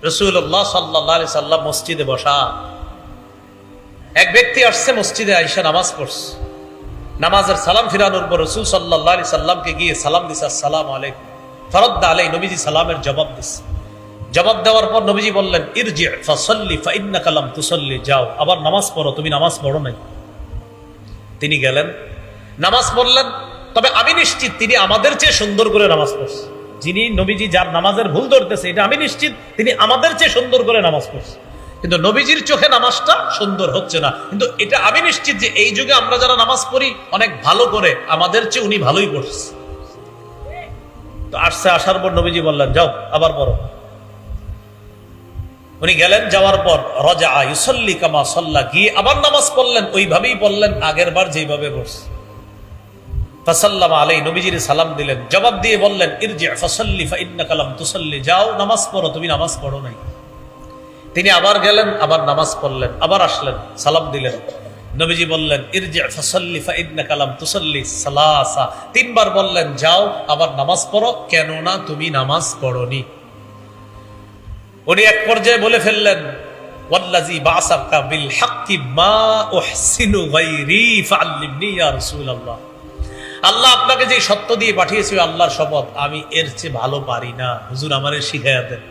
রাসূলুল্লাহ সাল্লাল্লাহু আলাইহি সাল্লাম মসজিদে বসা। এক ব্যক্তি আসছে মসজিদে, আয়েশা নামাজ পড়ছে। নামাজের সালাম ফিরানোর পর রাসূল সাল্লাল্লাহু আলাইহি সাল্লামকে গিয়ে সালাম দিছে, আসসালামু আলাইকুম। ফারাদ্দা আলাইহি, নবীজি সালামের জবাব দিছে। জবাব দেওয়ার পর নবীজি বললেন, ইরজি ফাসাল্লি ফাইন্নাকা লাম তুসাল্লি, যাও আবার নামাজ পড়ো, তুমি নামাজ পড়ো নাই। তিনি গেলেন, নামাজ পড়লেন। তবে আমি নিশ্চিত তিনি আমাদের চেয়ে সুন্দর করে নামাজ পড়ছে। যিনি নবীজি যার নামাজের ভুল ধরতেছে, এটা আমি নিশ্চিত তিনি আমাদের চেয়ে সুন্দর করে নামাজ পড়ছে। কিন্তু নবীজির চোখে নামাজটা সুন্দর হচ্ছে না। কিন্তু এটা আমি নিশ্চিত যে এই যুগে আমরা যারা নামাজ পড়ি অনেক ভালো করে, আমাদের চেয়ে উনি ভালোই পড়ছে। তো আসছে, আসার পর নবীজি বললেন, যাও আবার পড়ো। উনি গেলেন, যাওয়ার পর রাজা ইউসাল্লি কামা সাল্লা, গিয়ে আবার নামাজ পড়লেন, ওইভাবেই পড়লেন আগের বার যেভাবে পড়ছে। ফাসাল্লামা আলাইহি, নবীজির সালাম দিলেন। জবাব দিয়ে বললেন, ইরজি ফাসাল্লি ফাইন্নাকা লাম তুসাল্লি, যাও নামাজ পড়ো, তুমি নামাজ পড়ো নাই। তিনি আবার গেলেন, আবার নামাজ পড়লেন, আবার আসলেন, সালাম দিলেন। নবীজি বললেন, ইরজি ফাসাল্লি ফাইন্নাকা লাম তুসাল্লি সালাসা, তিনবার বললেন, যাও আবার নামাজ পড়ো, কেননা তুমি নামাজ পড়োনি। উনি এক পর্যায়ে বলে ফেললেন, ওয়াল্লাযী বা'সাকা বিল হাক্কি মা উহসিনু গায়রি ফাআল্লিমনি ইয়া রাসূলুল্লাহ। আল্লাহ আপনাকে যে সত্য দিয়ে পাঠিয়েছে, আল্লাহর শপথ, আমি এর চেয়ে ভালো পারি না, হুজুর আমারে শিখায়া দেন।